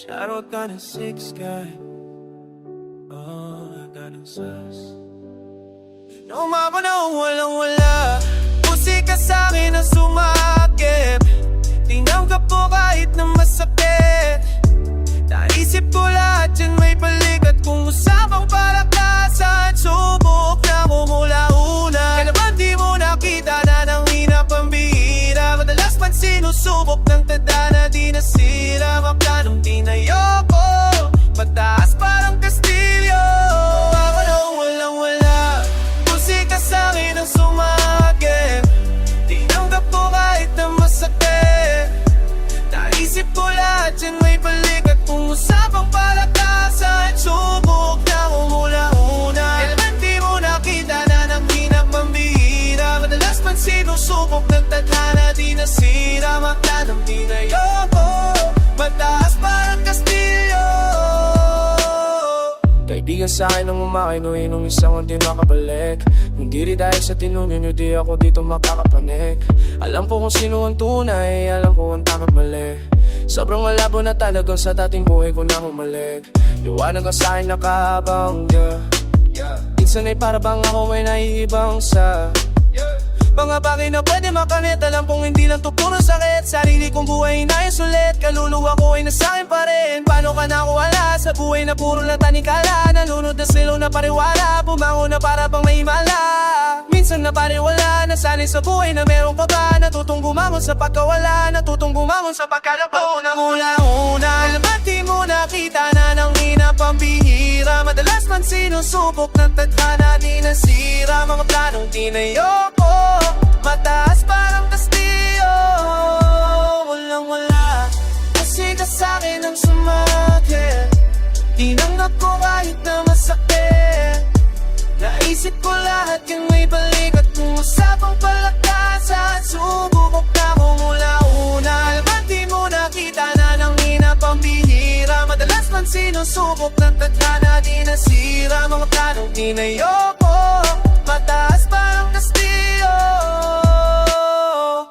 Shoutout ka ng 6 guy. Oh, I got ng sus. Umaba na walang wala. Musika sa'kin na sumakit. Tinanggap ko kahit na masakit. Naisip ko lahat yan may balikat. Kung usapang palakasan, subok na ko mula una. Kaya naman di mo nakita na nang hinap ang bihira. Madalas man sinusubok ng tadhana, di nasira. Maplanong tinayo ko, mataas parang kastilyo. Ako na walang wala. Musika sa'kin ang sumakit. Tinanggap ko kahit na masakit. Naisip ko lahat yan may balikat. Kung usapang palakasan, subok na ko mula una. Kailan di mo nakita na nang hinap ang bihira. Madalas man sinusubok ng tadhana, di nasira. Magtanong tinayo ko, mataas parang kastilyo. Kaibigan sa'kin ang umakay, nung isang hindi makabalik. Hindi rin dahil sa tinunin nyo, di ako dito makakapanik. Alam ko kung sino ang tunay, alam ko ang tama't mali. Sobrang malabo na talagang sa dating buhay ko na humalik. Liwanag ka sa'kin nakahabang, yeah. Minsan ay para bang ako may naiibang sa mga bagay na pwede makamit. Alam kong hindi lang to puro sakit. Sarili kong buhay na sulit. Kaluluwa ko ay nasa'kin pa rin. Paano ka nakuwala sa buhay na puro lang tanikala? Nalunod na silaw na pariwala. Bumangon na para bang may himala. Minsan na pariwala. Nasanay sa buhay na meron ka ba. Natutong bumangon sa pagkawala. Natutong bumangon sa pagkalabaw na una-una. Alam ba't di mo nakita na nang hinap ang bihira. Madalas man sinusubok ng tadhana, di nasira. Mga planong tinayo ko, mataas parang kastilyo. Walang wala. Kasi ka sa'kin ang sumakit. Tinanggap ko kahit na masakit. Naisip ko lahat yung may balikat. Kung usapang palakasan, subukok na ko mula una. Alam ba't di mo nakita na nang hinap ang bihira. Madalas man sinusubok ng tadhana, di nasira. Mga planong tinayo ko, mataas parang kastilyo.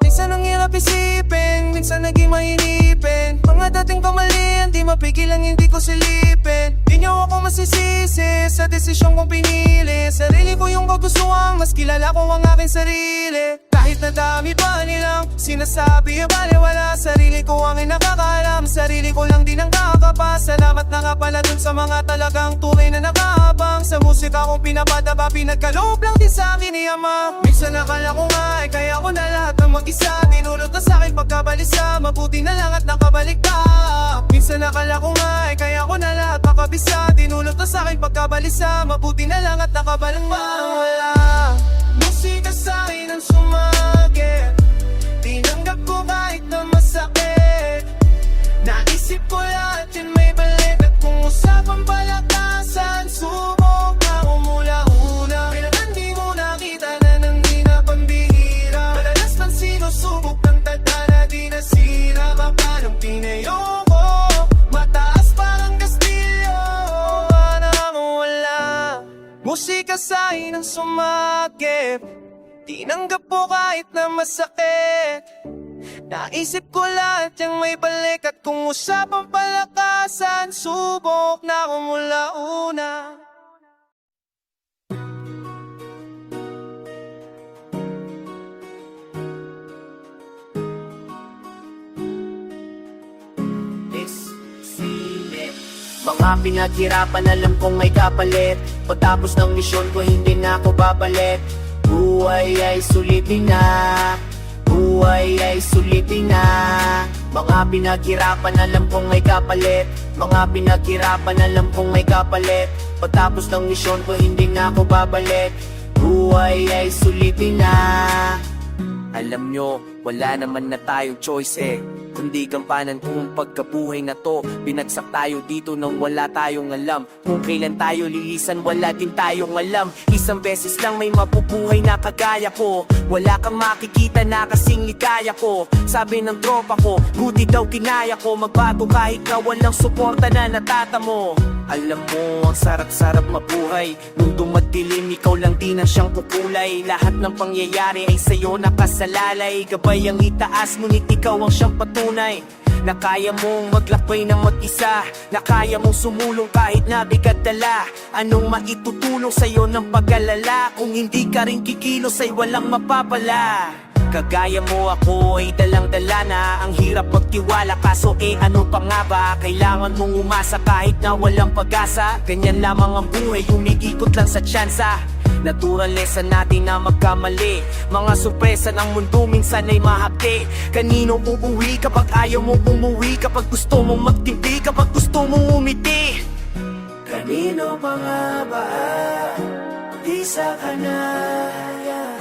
Minsan ang hirap isipin, minsan naging mahinipin. Mga dating kamalian, di mapigil ang hindi ko silipin. Di niyo ako masisisi sa desisyon kong pinili. Sarili ko yung kagustuhan, mas kilala ko ang aking sarili. Kahit na dami pa nilang sinasabi, baliwala. Sarili ko ang nakakaalam, sarili ko lang din ang nakakapas. Salamat na nga pala dun sa mga talagang tunay na nakahabang. Sa musika kong pinapadaba, pinagkaloob lang din sa akin ni Ama. Minsan nakala ko nga ay kaya ko na lahat ng mag-isa. Tinulot na sa akin pagkabalisa, mabuti na lang at nakabalik ka. Minsan nakala ko nga ay kaya ko na lahat makabisa. Tinulot na sa akin pagkabalisa, mabuti na lang at nakabalik ka. Wala, musika sa'kin ang sumakit. Tinanggap ko kahit na masakit. Naisip ko lahat yun may balik. At kung usapang palakasan, subok na ko mula una. Kailangan di mo nakita na nang hinap ang bihira. Madalas man sinusubok ng tadhana, di nasira. Papanong tinayo ko, mataas parang kastilyo. Wala mo wala. Musika sa'kin ang sumakit. Tinanggap ko kahit na masakit. Naisip ko lahat yung may balik. At kung usapang palakasan, subok na ko mula una. Mga pinaghirapan alam kong may kapalit. Pagtapos ng misyon ko hindi na ako babalik. Buhay ay sulitin na, buhay ay sulitin na. Mga pinaghirapan alam kong may kapalit. Mga pinaghirapan alam kong may kapalit. Pagtapos ng misyon ko hindi na ako babalik. Buhay ay sulitin na. Alam nyo, wala naman na tayong choice kundi gampanan kung pagkabuhay na to. Binagsak tayo dito nang wala tayong alam. Kung kailan tayo lilisan, wala din tayong alam. Isang beses lang may mapubuhay na kagaya ko. Wala kang makikita na kasing ligaya ko. Sabi ng tropa ko, buti daw kinaya ko magbago kahit na walang suporta na natatamo. Alam mo, ang sarap-sarap mabuhay. Nung dumadilim, ikaw lang din ang siyang kukulay. Lahat ng pangyayari ay sa'yo nakasalalay. Gabay ang itaas, ngunit ikaw ang siyang patunay. Na kaya mong maglakbay ng mag-isa, na kaya mong sumulong kahit na bigat dala. Anong maitutulong sa'yo ng pag-alala, kung hindi ka rin kikilos ay walang mapapala. Kagaya mo ako ay dalang-dala na, ang hirap magtiwala kaso ano pa nga ba? Kailangan mong umasa kahit na walang pag-asa. Ganyan lamang ang buhay, umiikot lang sa tsansa. Natural lesson natin na magkamali, mga sorpresa ng mundo minsan ay mahapdi. Kanino uuwi kapag ayaw mong umuwi, kapag gusto mong magtimpi, kapag gusto mong umiti? Kanino pa nga ba? Di sa kanaya,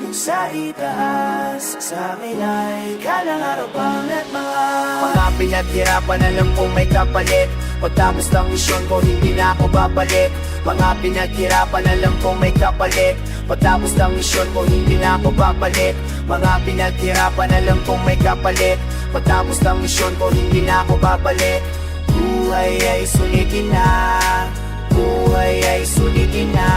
yung sa itaas, sa akin ay kalang araw at mga pinaghirapan, alam kong may kapalit. Pagtapos ng misyon ko, hindi na ako babalik. Mga pinaghirapan, alam kong may kapalit. Pagtapos ng misyon ko, hindi na ako babalik. Mga pinaghirapan, alam kong may kapalit. Pagtapos ng misyon ko, hindi na ako babalik. Buhay ay sulitin na, buhay ay sulitin na.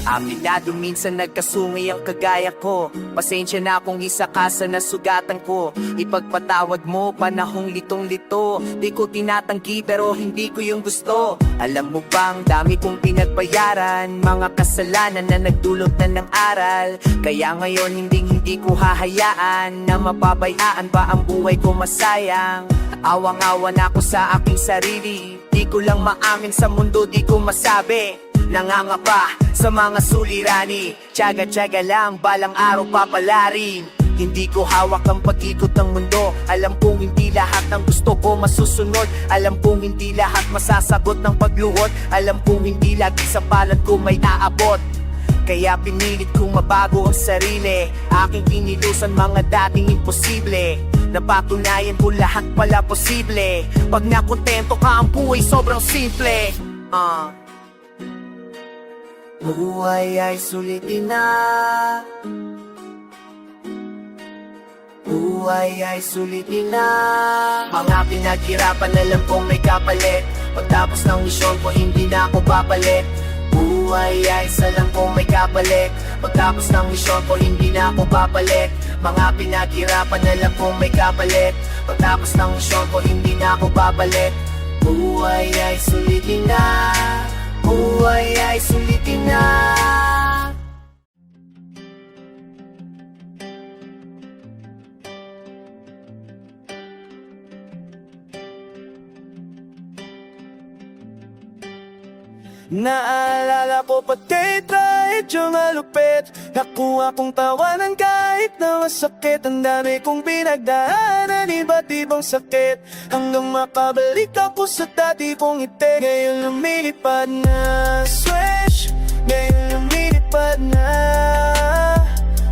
Aminado minsan nagkasungay ang kagaya ko. Pasensya na kung isa ka sa nasugatan ko. Ipagpatawad mo, panahong litong-lito. Di ko tinatanggi pero hindi ko yung gusto. Alam mo bang dami kong pinagbayaran, mga kasalanan na nagdulot na ng aral. Kaya ngayon hindi ko hahayaan na mapabayaan pa ang buhay ko masayang. Awang-awa na ako sa aking sarili, di ko lang maamin sa mundo, di ko masabi. Nangangapa sa mga sulirani, tiyaga-tiyaga lang, balang araw papalarin. Hindi ko hawak ang pag-ikot ng mundo. Alam kong hindi lahat ng gusto ko masusunod. Alam kong hindi lahat masasagot ng pagluhod. Alam kong hindi lagi sa palad ko may aabot. Kaya pinilit kong mabago ang sarili, aking pinilusan mga dating imposible. Napatunayan ko lahat pala posible. Pag nakontento ka, ang buhay sobrang simple. Buhay ay sulitin na, buhay ay sulitin na. Mga pinaghirapan, alam kong may kapalit. Pagtapos ng misyon ko, hindi na ako babalik. Buhay ay salang kong may kapalit. Pagtapos ng misyon ko, hindi na ako babalik. Mga pinaghirapan, alam kong may kapalit. Pagtapos ng misyon ko, hindi na ako babalik. Buhay ay sulitin na, buhay ay sulitin na. Naalala ko pati kahit yung malupit, nakuha kong tawanan kahit na masakit. Ang dami kong pinagdaanan, iba't ibang sakit, hanggang makabalik ako sa dati kong ngiti. Ngayon lumilipad na, switch, ngayon lumilipad na,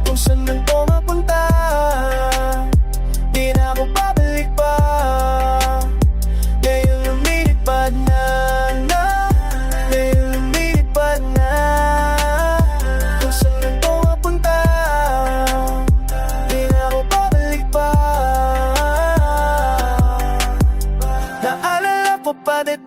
kung saan man ko mapunta, di na ako babalik pa. Ngayon lumilipad na,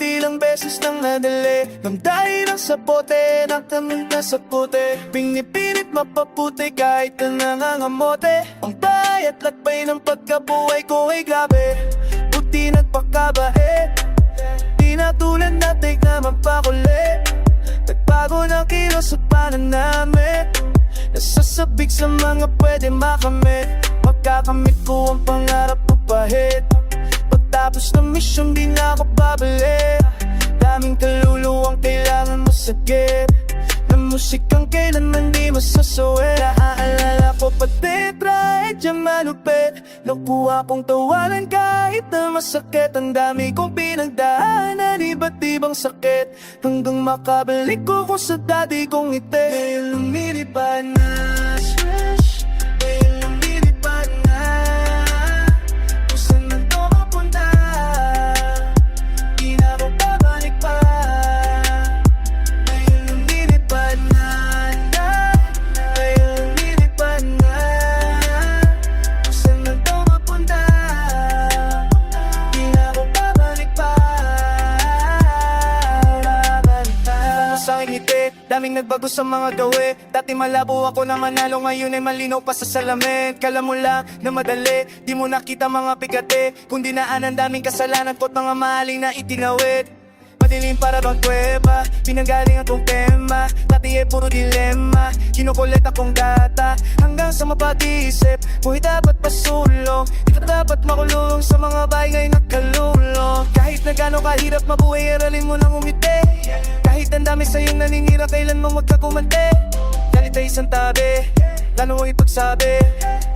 ilang beses nang nadali, nang dahil lang sa bote, nakamit na sa puti. Pinipilit mapaputi kahit na nangangamote. Ang bayat lakbay ng pagkabuhay ko ay grabe, buti nagpakabait. Di na tulad natin naman pakulit, nagbago ng kilos at pananamit. Nasasabik sa mga pwede makamit, magkakamit ko ang pangarap ko pahit. Pagtapos ng misyon, di na ako babalik. Daming kaluluwang kailangan masagip, na musikang kailanman di masasawit. Naaalala ko pati kahit yung malupit, nakuha kong tawanan kahit na masakit. Ang dami kong pinagdaanan, iba't ibang sakit, hanggang makabalik ko sa dati kong ngiti. Ngayon lumilipad na, swish, ngayon lumilipad na, kung saan man to mapunta, di na ako babalik pa. Ngayon lumilipad na, ngayon lumilipad na, kung saan man to mapunta, di na ako babalik pa. Babalik pa. Sa ngiti, daming nagbago sa mga gawi. Dati malabo ako na manalo, ngayon ay malinaw pa sa salamin. Kala mo lang na madali, di mo nakita mga bigate. Kung dinaanan daming kasalanan ko't mga maling na itinawid. Madilim para bang kuweba, pinanggaling akong tema. Dati ay puro dilema, kinukulit akong data. Hanggang sa mapag-isip, buhay dapat pasulong. Di ka dapat makulong sa mga bagay nagkalulong. Kahit na gano'ng kahirap mabuhay, aralin mo nang umiti. Kahit ang dami sa'yong naninira, kailan mo magkakumante. Galit ay isang tabi, lalo mo ipagsabi.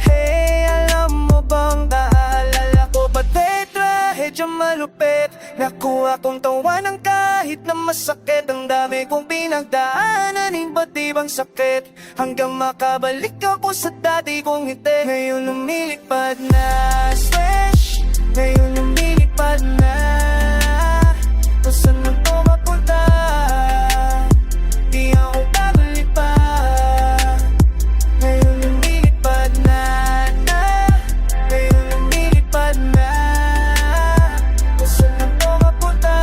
Hey, alam mo bang naalala ko ba't may trahedyang malupit? Nakuha kong tawanan kahit na masakit. Ang dami kong pinagdaanan, iba't ibang sakit. Hanggang makabalik ako sa dati kong ngiti. Ngayon lumilipad na switch, ngayon lumilipad na. Kung saan man to mapunta, di ako babalik pa. Ngayon lumilipad na, ngayon lumilipad na. Kung saan man to mapunta,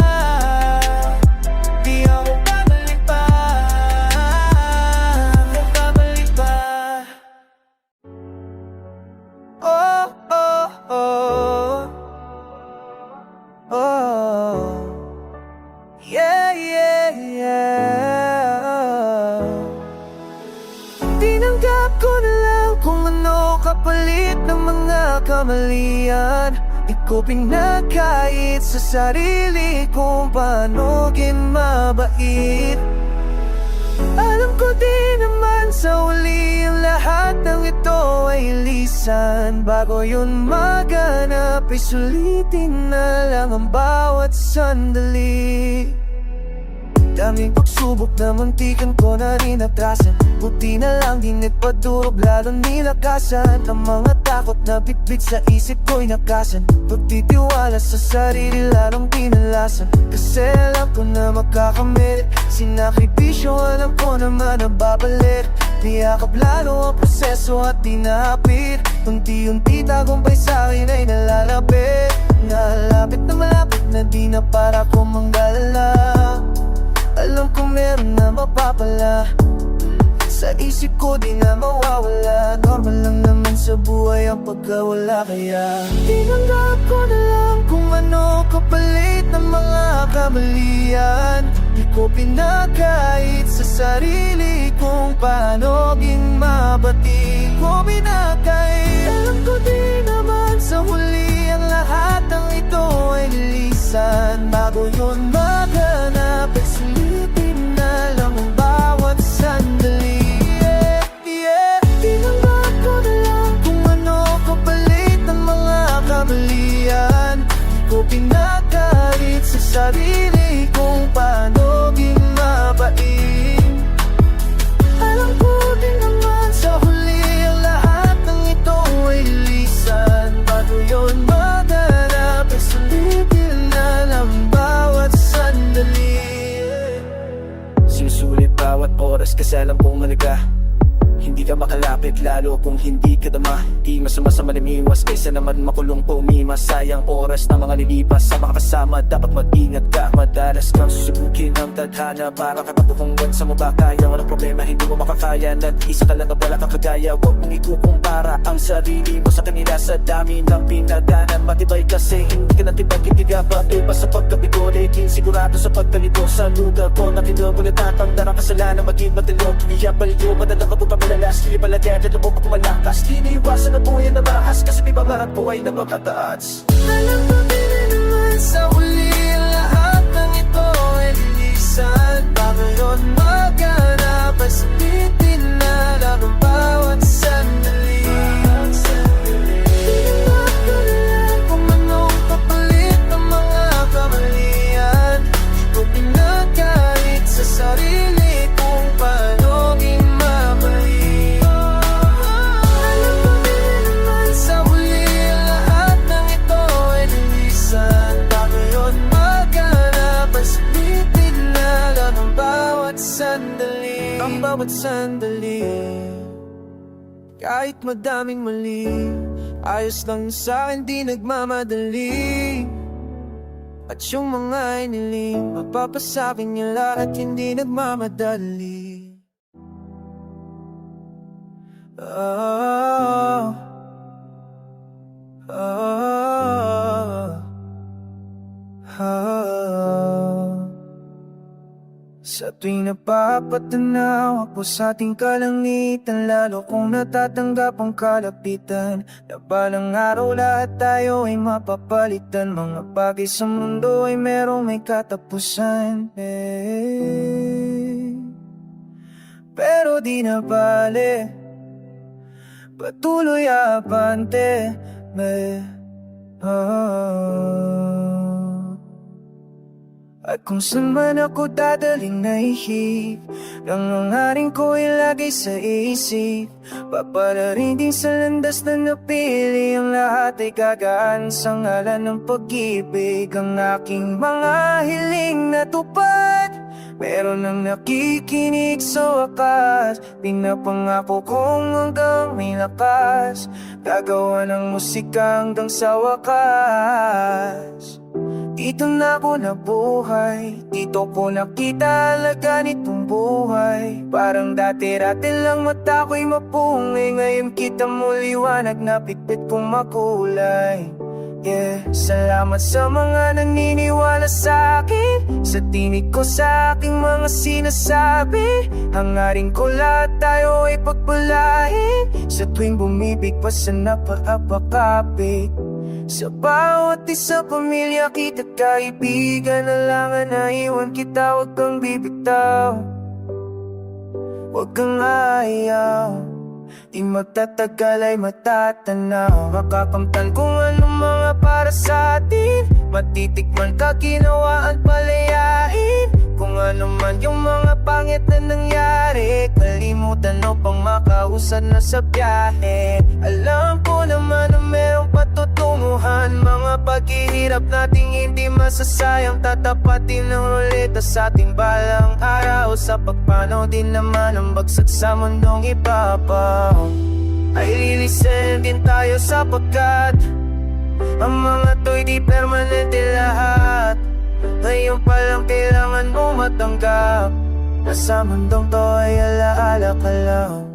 di ako babalik pa. Ako babalik pa. Oh, oh, oh. Oh, yeah, yeah, yeah. Tinanggap ko na lang kung ano kapalit ng mga kamalian. Di ko pinagkait sa sarili kung paano mabait. Alam ko din naman sa uli ang lahat ng ito ay lisan. Bago yun maganap ay sulitin na lang ang bawat sandali. Daming pagsubok na muntikan ko na rin atrasan. Buti na lang dinit padurog lalo nilakasan. Ang mga takot na bitbit sa isip ko'y nakasan. Pagtitiwala sa sarili lalong pinalasan. Kasi alam ko na magkakamit. Sinakripisyo alam ko naman na babalik. Niyakap lalo ang proseso at tinapit. Unti-unti tagumpay sa'kin ay nalalapit. Nalapit na malapit na di na para ko manggalala. Alam ko meron na mapapala. Sa isip ko di na mawawala. Normal lang naman sa buhay ang pagkawala. Kaya tinanggap ko na lang kung ano kapalit ng mga kamalian. Di ko pinagkait sa sarili kung paano mabati ko pinagkait. Alam ko di naman sa huli ang lahat ng ito ay lilisan. Bago yun maganap ay sulitin na lang ang bawat sandali. Tinanggap ko na lang kung ano kapalit ng mga kamalian. Di ko pinagkait sa sarili kung paano mabait. Alam ko din naman sa huli ang lahat ng ito ay lisan. Bago yun maganap ay sulitin na lang bawat sandali. Sinusulit bawat oras kasi alam kong malaga. Hindi ka makalapit lalo kung hindi ka dama. Di masama sa malimiwas kaysa naman makulong pumimas. Sayang oras na mga nilipas sa mga kasama. Dapat mag-ingat ka, madalas kang susubukin ang tadhana. Para kapatungkong sa mo ba kaya. Walang problema, hindi mo makakaya. Nag-isa ka lang na wala kang kagaya. Huwag mong ikukumpara ang sarili mo sa kanila. Sa dami ng pinagdanan, matibay kasi hindi ka natibag. Hindi ka ba iba sa pagkabigo? Dating sigurado sa pagkalito. Sa lugar ko na tinubo na tatanda ng kasalanan. Maging matilog, kaya baligo, madalang ka po pamalalas. Hindi pala dyan, alam mo pa kumalakas. Iniiwasan ang buhay na bahas kasi may babarat buhay na magkataas. Alam ko din naman sa uli ang lahat ng ito ay lilisan. Bago yun maganap ay sulitin na lang ang bawat sandali. Tinanggap ko na lang kung anong kapalit ng mga kamalian. Di ko pinagkait sa sarili kung paano mabait. Alam ko din naman sa huli ang lahat ng ito ay lilisan. Bago yun maganap ay sulitin na lang ang bawat sandali. Ang bawat sandali. Kahit madaming mali, ayos lang sa'kin di nagmamadali. At yung mga iniling, magpapasabi niya lahat, hindi nagmamadali. Oh, oh, oh. Sa tuwing napapatanaw ako sa ating kalangitan, lalo kong natatanggap ang kalapitan, na balang araw lahat tayo ay mapapalitan. Mga bagay sa mundo ay merong may katapusan, pero di na bale, patuloy abante, At kung saan man ako dadaling naihip, ang hangarin ko ay lagi sa isip. Paparating din sa landas na napili, ang lahat ay gagaan sa ngalan ng pag-ibig. Ang aking mga hiling natupad, meron nang nakikinig sa wakas. Pinapangako kong hanggang may lakas, gagawa ng musika hanggang sa wakas. Dito na ako nabuhay, dito ko nakita halaga nitong buhay. Parang dati-dati lang mata ko'y mapungay, ngayon kita mo liwanag na pigpit kong makulay. Salamat sa mga naniniwala sa akin, sa tinig ko sa aking mga sinasabi. Hangarin ko lahat tayo ay pagpalain, sa tuwing bumibig pa sa napakapakapit. Sa bawat isa pamilya kita't kaibigan, alangan na iwan kita, huwag kang bibitaw, huwag kang ayaw. Di magtatagal ay matatanaw, makakamtan kung anong mga para sa atin. Matitikman ka, ginawaan, palayain. Kung ano man yung mga pangit na nangyari, kalimutan o pang makausad na sa biyahe. Alam ko naman na merong patutunguhan, mga paghihirap nating hindi masasayang. Tatapatin ng ruleta sa ating balang araw, sa pagpanaw din naman ang bagsak sa mundong ibabaw. Ay lilisin din tayo sapagkat ang mga to'y di permanente lahat. Ngayon pa lang kailangan mo matanggap na sa mundong to ay alaala ka lang.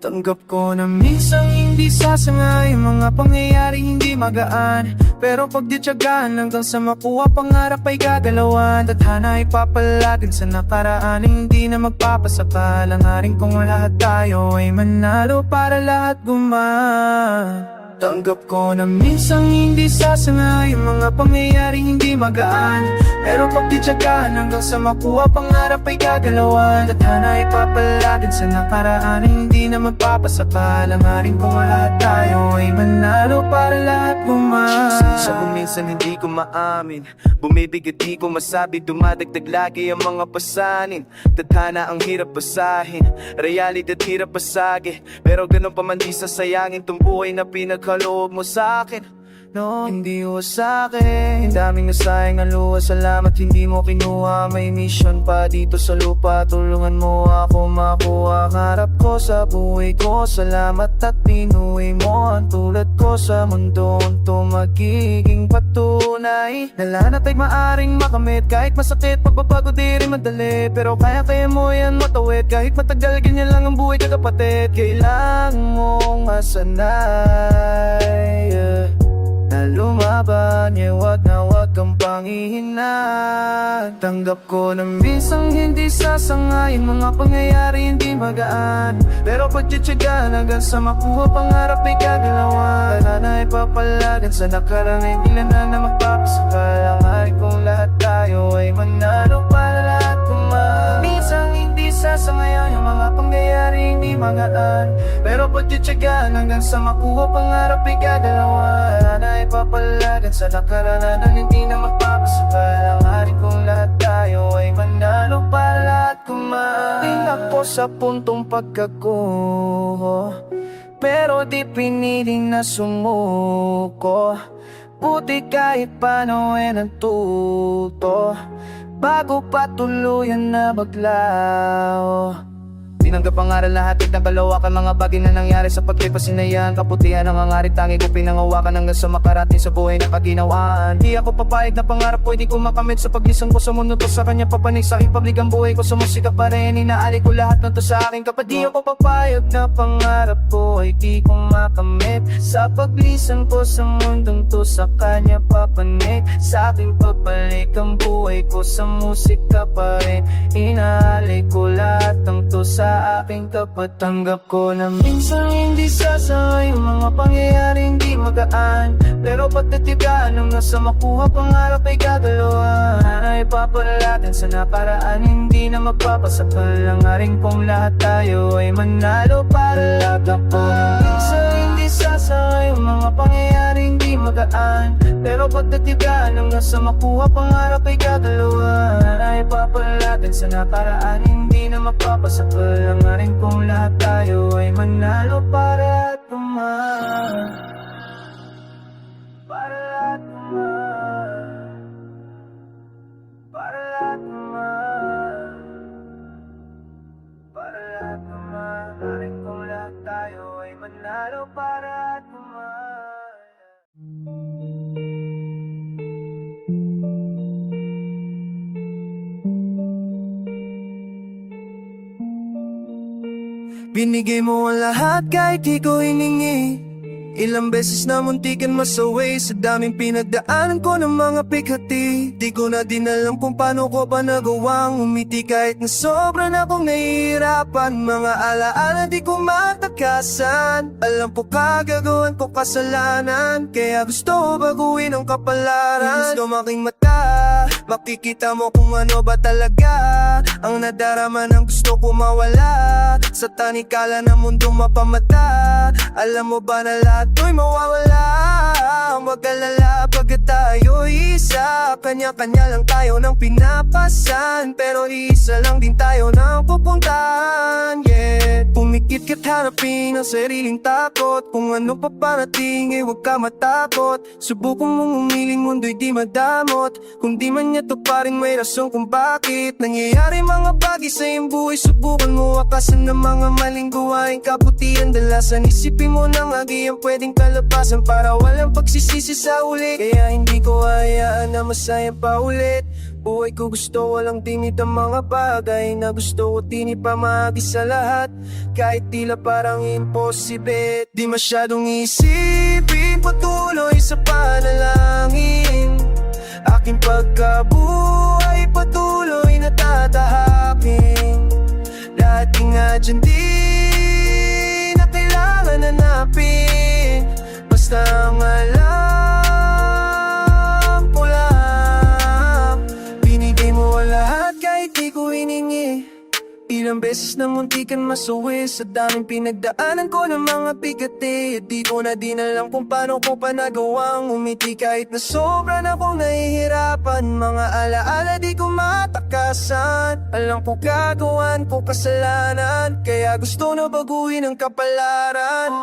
Tanggap ko na minsan hindi sasangay, mga pangyayari hindi magaan, pero pagdityagaan hanggang sa makuha pangarap ay gagalawan. Tadhana ay papalagin sa nakaraan, hindi na magpapasaka. Langarin kong lahat tayo ay manalo para lahat gumaan. Tanggap ko na minsan hindi sasangay, mga pangyayari hindi magaan, pero pagtityagaan hanggang sa makuha pangarap ay gagalawan. Tadhana ay papalagin sa nakaraan, hindi na magpapasaka. Langarin kong lahat tayo ay manalo para lahat gumaan. Sa kung minsan hindi ko maamin, bumibigat di ko masabi, dumadagdag lagi ang mga pasanin. Tadhana ang hirap basahin, realidad hirap basagin, pero ganun pa man di sasayangin tong buhay na pinagkaloob mo sa akin. No, hindi ho sa'kin, daming nasayang ang luha. Salamat hindi mo kinuha, may mission pa dito sa lupa. Tulungan mo ako makuha ang harap ko sa buhay ko. Salamat at pinuwi mo ang tulad ko sa mundo to magiging patunay. Nalanat ay maaring makamit, kahit masakit, pagbabago di rin madali, pero kaya mo yan matawid, kahit matagal ganyan lang ang buhay ka kapatid. Kailangan mong masanay na lumaban, wag na wag kang panghihinaan. Tanggap ko na minsan hindi sasangayin, mga pangyayari hindi magaan, pero pagtityagaan hanggang sa makuha pangarap ay gagalawan. Tadhana ay papalagin sa nakaraan, hindi na magpapasaka. Langarin kong lahat tayo ay manalo para lahat kumaan. Minsan hindi sasangayin, yung mga pangyayari hindi magaan, pero pagtityagaan hanggang sa makuha pangarap ay gagalawan. Tadhana ay papalagan sa nakaraan, hindi na magpapasaka. Langarin kong lahat tayo ay manalo para lahat kumaan. ako sa puntong pagkaguho, pero di piniling na sumuko. Buti kahit paano natuto, bago pa tuluyan na maglaho. Tinanggap ang aral na hatid ng kalawakan, mga bagay na nangyari sa paglipas sinayaan. Kaputihan ang hangarit, tangi ko pinangawakan hanggang sa makarating sa buhay na kaginawaan. Di ako papayag na pangarap ko, hindi ko makamit sa paglisan ko sa mundo to. Sa kanya papanig sa aking pablik ang buhay ko sa musika pa rin. Inaali ko lahat ng to sa aking kapatid. Di ako papayag na pangarap ko ay di ko makamit sa paglisan ko sa mundong to. Sa kanya papanig sa aking pabalik ang buhay ko sa musika pa rin. Inaali ko lahat ng to sa aking kapatanggap ko na minsan hindi sasay yung mga pangyayaring di magaan, pero pagtitigaan ng nasa makuha pangarap ay gagalawan. Ay papalatin sa nakaraan, hindi na magpapasakal. Ang aring kong lahat tayo ay manalo para lahat ko. Minsan hindi sasay yung mga pangyayaring di magaan, pero pagtitigaan ng nasa makuha pangarap ay gagalawan. Ay papalatin sa nakaraan, hindi na magpapasakal. Ang aring kong lahat tayo ay manalo para tumahan. Para lahat naman, para lahat naman, para lahat naman. Aring kong lahat tayo ay manalo para tumahan. Binigay mo ang lahat kahit di ko hiningi. Ilang beses na muntikan masaway sa daming pinagdaanan ko ng mga pighati. Di ko na din alam kung paano ko pa nagawang umiti kahit na sobra na akong nahihirapan. Mga alaala di ko matakasan. Alam ko kagagawan ko kasalanan, kaya gusto ko baguhin ang kapalaran. Gusto making mata, makikita mo kung ano ba talaga ang nadarama ng gusto ko mawala sa tanikala ng mundong mapamata. Alam mo ba na lahat to'y mawawala? Mag-alala pagkat tayo'y isa. Kanya-kanya lang tayo ng pinapasan, pero isa lang din tayo ng pupuntahan. Yeah, pumikit ka't harapin ang sariling takot. Kung ano pa parating eh huwag ka matakot. Subukan mong umiling, mundo'y di madamot. Kung di man niya to paring may rason kung bakit nangyayari mga bagay sa iyong buhay. Subukan mo wakasan ng mga maling gawain kabutihan. Dalasan isipin mo ng agi ang pwedeng kalabasan para walang pagsisisi sa uli. Kaya hindi ko hayaan na masayang pa ulit. Buhay ko gusto walang tingit ang mga bagay na gusto ko tinipamagi sa lahat, kahit tila parang imposible. Di masyadong isipin, patuloy sa panalangin. Aking pagkabuhay patuloy na tatahakin. Dati nga dyan di na kailangan hanapin. Basta ang alam ko lang, binigay mo ang lahat kahit di ko hiningi. Ilang beses na muntikan masuwi sa daming pinagdaanan ko ng mga bigati. Di ko na din alam kung paano ko pa nagawang umiti kahit na sobra na akong nahihirapan. Mga alaala di ko matakasan. Alam ko gagawan ko kasalanan, kaya gusto na baguhin ang kapalaran.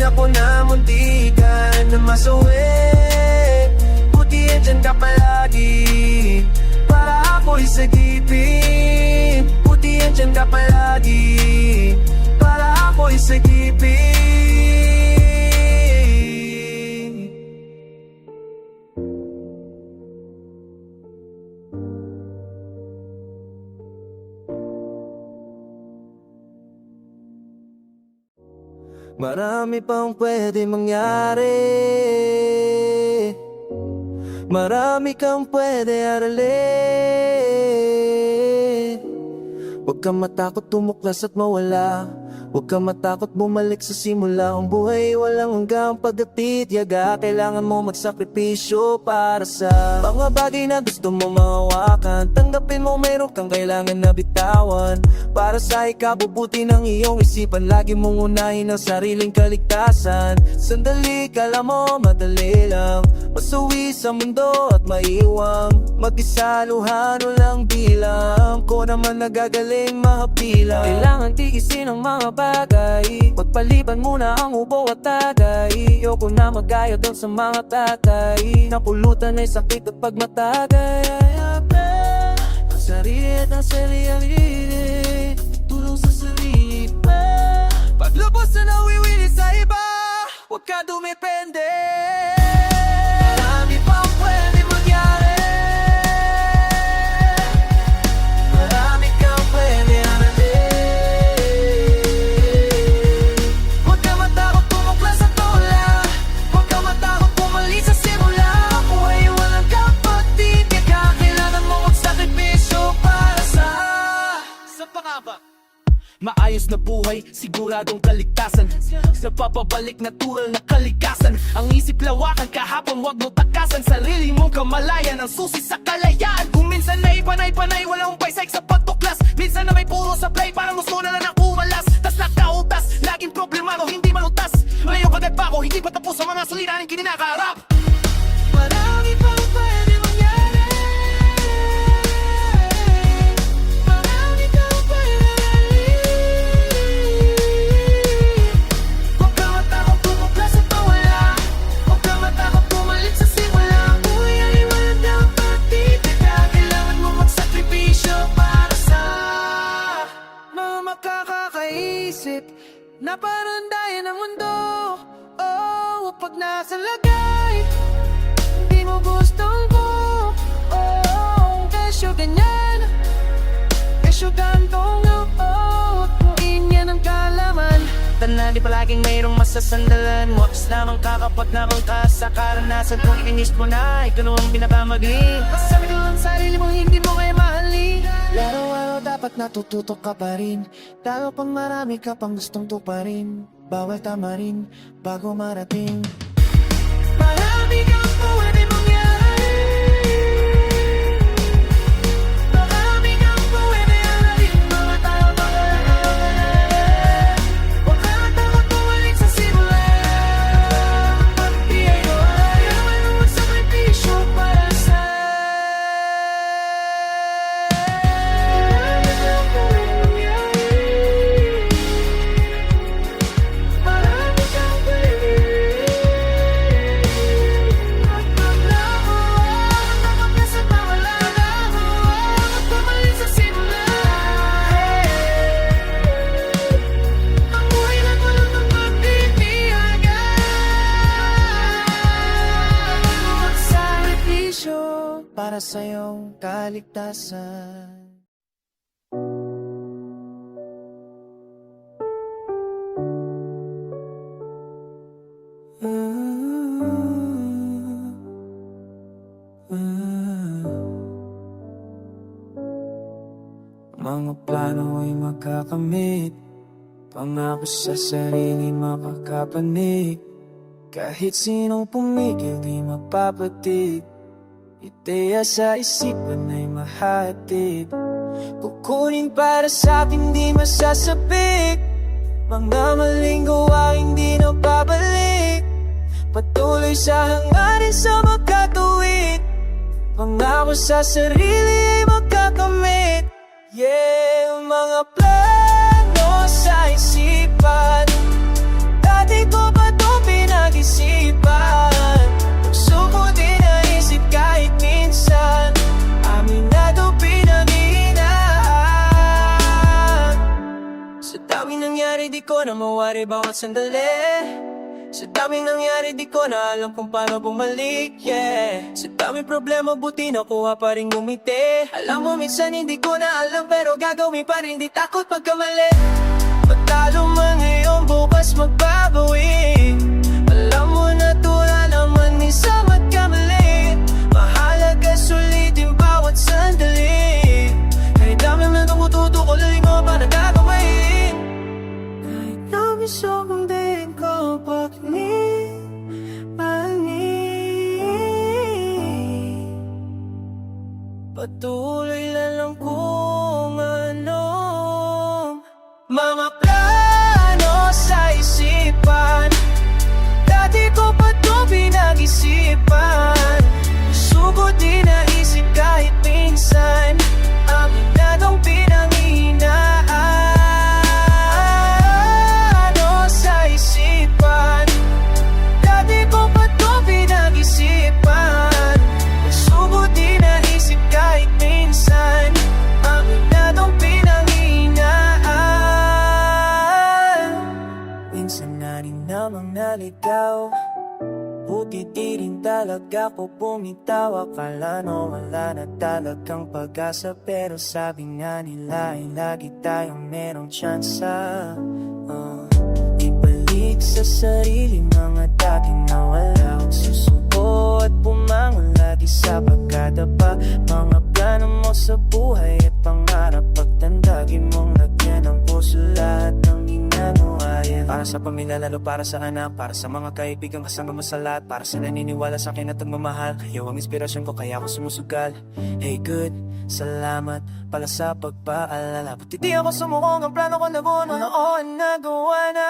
Ako na muntikan na masuwi. Buti andyan ka palagi para ako'y sagipin. Buti andyan ka palagi para ako'y sagipin. Marami pang pwede mangyari, marami kang pwede aralin. Huwag kang matakot tumuklas at mawala. Huwag ka matakot bumalik sa simula. Ang buhay walang hanggang pagdapit yaga. Kailangan mo magsakripisyo para sa mga bagay na gusto mo mahawakan. Tanggapin mo mayroon kang kailangan na bitawan. Para sa ikabubuti ng iyong isipan, lagi mong unahin ang sariling kaligtasan. Sandali, kala mo madali lang masuwi sa mundo at maiwang mag-isa, luhano lang bilang ko naman nagagaling mahapilang. Kailangan tigisin ang mga bagay, pagpaliban muna ang ubo at tagay. Ayoko na magaya doon sa mga tatay, napulutan ay sakit kapag matagay. Ang sarili at ang sarili, tulong sa sarili pa. Paglubos na nawiwili sa iba, huwag ka dumepende. Marami pang pwede mangyari, marami kang pwede hanapin. Huwag ka matakot tumukla sa tula, huwag ka matakot pumalit sa simula. Kung ay walang kapatid, kailangan mo magsakripisyo para sa pangaba. Maayos na buhay, siguradong kaligtasan. Sa papabalik natural na kalikasan. Ang isip lawakan, kahapon wag mo takasan. Sarili mong kamalayan, ang susi sa kalayaan. Kung minsan na ipanay-panay, walang paisay sa pagtuklas. Minsan na may puro supply, parang gusto na lang umalas. Tas nakautas, laging problemado, hindi malutas. Ngayon kagad pa ako, hindi pa tapos ang mga suliraning kininakaharap. Marami pang pwede mangyari, marami kang pwede. Huwag ka matakot tumukla sa tawala, huwag ka matakot pumalit sa simula. Buhay ay walang dapat titira, kailangan mo magsakripisyo para sa mga makakakaisip na parang daya ng mundo. Oh, pag nasa lagay hindi mo gustong ko. Oh, kesyo ganyan, kesyo gantong. Oh, inyan ang kalaman. Tandaan di palaging mayroong masasandalan mo. Apis lamang kakapag namang ka sa karanasan. Kung inis mo na, ikaw naman pinakamagaling. Masasabi ko lang sarili mo, hindi mo kaya mahalin. Laro-laro dapat natututo ka pa rin. Lalo pang marami ka pang gustong tuparin. Bawal tama rin bago marating. Marami kang pwede mangyari, marami kang pwede hanapin. Mga tao magaling, huwag ka matakot bumalik sa simula. Pag-ibig ko ay naman ang magsakripisyo para sa marami kang pwede mangyari, marami kang pwede. Para sa iyong kaligtasan. Mga plano ay makakamit, pangako sa sarili makakapanig. Kahit sinong pumigil di mapapatig, ideya sa isipan ay mahatid. Kukunin para sa akin di masasabik, mga maling gawa hindi na babalik. Patuloy sa hangarin sa magkatuwid, pangako sa sarili ay makakamit. Yeah, mga plano sa isipan, dati ko pa ito pinag-isipan. Pagsuko din naisip kahit minsan, aminado pinag-iinaan. Sa daming nangyari di ko na mawari bawat sandali. Sa daming nangyari di ko na alam kung paano bumalik, yeah. Sa daming problema buti nakuha pa rin gumiti. Alam mo minsan hindi ko na alam pero gagawin pa rin, di takot pagkamali. Patalo man ngayon bukas magbabawi. Alam mo natural naman minsan magkamali. Mahalaga sulitin bawat sandali. Kahit dami na tumututo ko lalim mo pa nagagawin. Patuloy na lang kung ano mga plano sa isipan. Dati ko pa ito pinag-isipan. Sugod di naisip kahit minsan. Aminadong pinanghinaan sa isipan. Dati ko pa ito pinag-isipan. Sugod di naisip kahit minsan. Aminadong pinanghinaan. Minsan na rin namang naligaw. Buti di rin talaga ko bumitaw. Akala no wala na talagang pag-asa. Pero sabi nga nila ay lagi tayong merong tsansa. Ibalik sa sarili mga dati na wala. Susuko at bumangon lagi sa pagkadapa. Mga plano mo sa buhay at pangarap. Pagtandagin mong lagyan ng puso lahat ng ginagawayan. Para sa pamilya, lalo para sa anak. Para sa mga kaibigan kasama mo sa lahat. Para sa naniniwala sa akin at magmamahal. Kayo ang inspirasyon ko kaya ako sumusugal. Hey good, salamat pala sa pagpaalala. Buti di ako sumukong, ang plano ko nabuno. Noon nagawa na.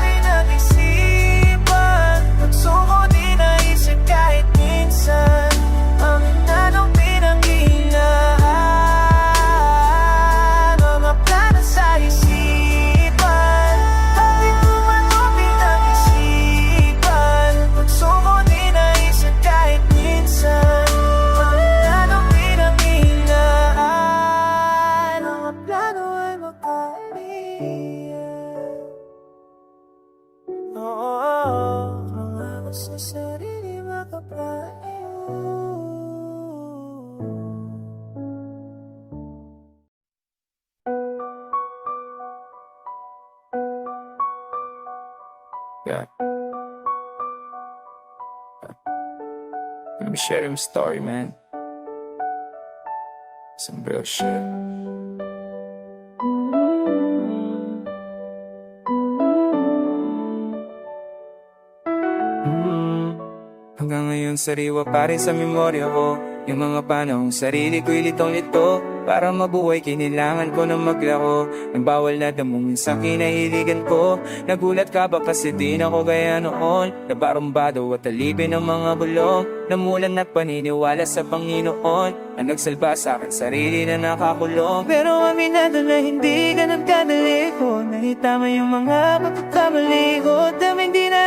Pinag-isipan. Pagsuko di naisip kahit minsan. Ang inanong pinanghihinaan. Mga plano sa isipan. Dati ko man ito pinag-isipan. Pagsuko di naisip kahit minsan. Ang inanong pinanghihinaan. Mga plano ay makaibigan. Oo, mga gusto sa sarili makapayo. Yeah. Let me share your story, man. Some real shit. Hanggang ngayon sariwa pa rin sa memorya ko. Yung mga panahong sarili ko'y litong-lito. Para mabuhay kailangan ko na maglako. Nagbawal na damong minsan kinahiligan ko. Nagulat ka ba kasi di na ako gaya noon. Nabarumbado at alipin ng mga bulong. Namulan at paniniwala sa Panginoon. Ang nagsalba sa akin sarili na nakakulong. Pero aminado na hindi ganun kadali ko. Nahitama yung mga pagkakamali ko. Dami hindi na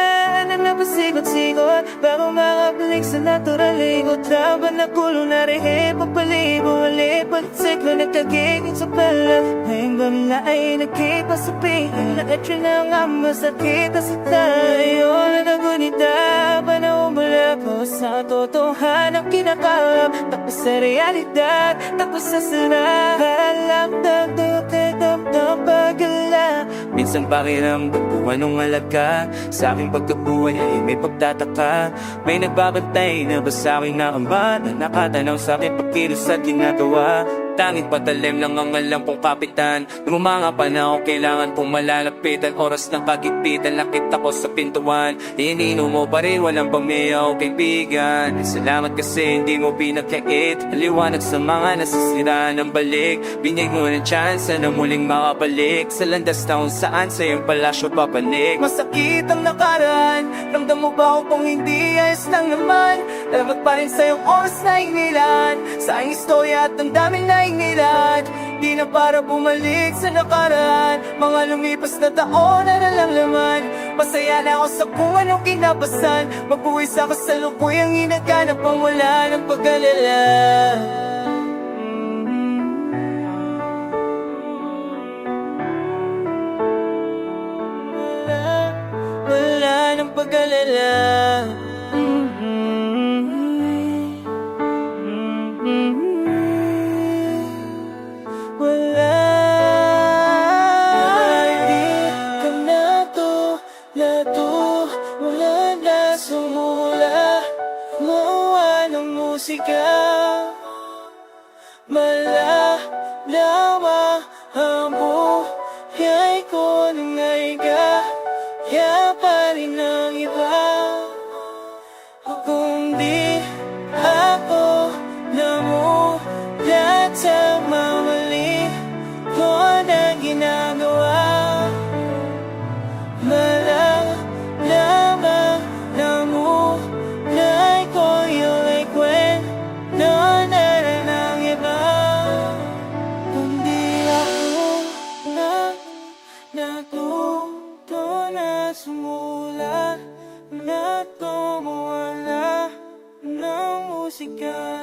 napasikot-sikot. Bago makabalik sa natural ikot. Laban na kulo na rin papalibo-alip. Pagsiklo nagkagigit sa pala. Ngayong bamla ay nagkipasapi. Lahat yun na nga masakit sa tayo. Nagunita pa na umula ko sa totohanan kinakalap. Tapos sa realidad, tapos sa sanahan. Damdam pagala. Minsan pakiramdam kung anong alaga. Sa aking pagkabuhay ay may pagtataka. May nagbabantay na ba sa aking nakamba. Na nakatanaw sa aking pagkilos at ginagawa. Tanging patalim lang ang alam kong kapitan. Lumanga pa na ako, kailangan pong malalapitan. Oras ng kagigpitan, nakita ko sa pintuan. Inino mo pa rin, walang pamiyaw kaibigan. Salamat kasi hindi mo pinagkait. Aliwanag sa mga nasisiraan ng balik. Binyag mo ng chance na muling makabalik. Sa landas na kung saan sa iyong palasyo papanik. Masakit ang nakaraan. Ramdam mo ba ako kung hindi ayos lang naman? Dapat pa rin sa iyong oras na inilan. Sa aking istorya at ang daming na inilad. Di na para bumalik sa nakaraan. Mga lumipas na taon na lang laman. Masaya na ako sa kung anong kinabasan. Magbuhay sa kasalukuyang hinaganap ang wala ng pag-alala. Wala ng pag-alala. Malalawa ang buhay ko nang nahiga. Kaya pa rin ang iba. Kung di musika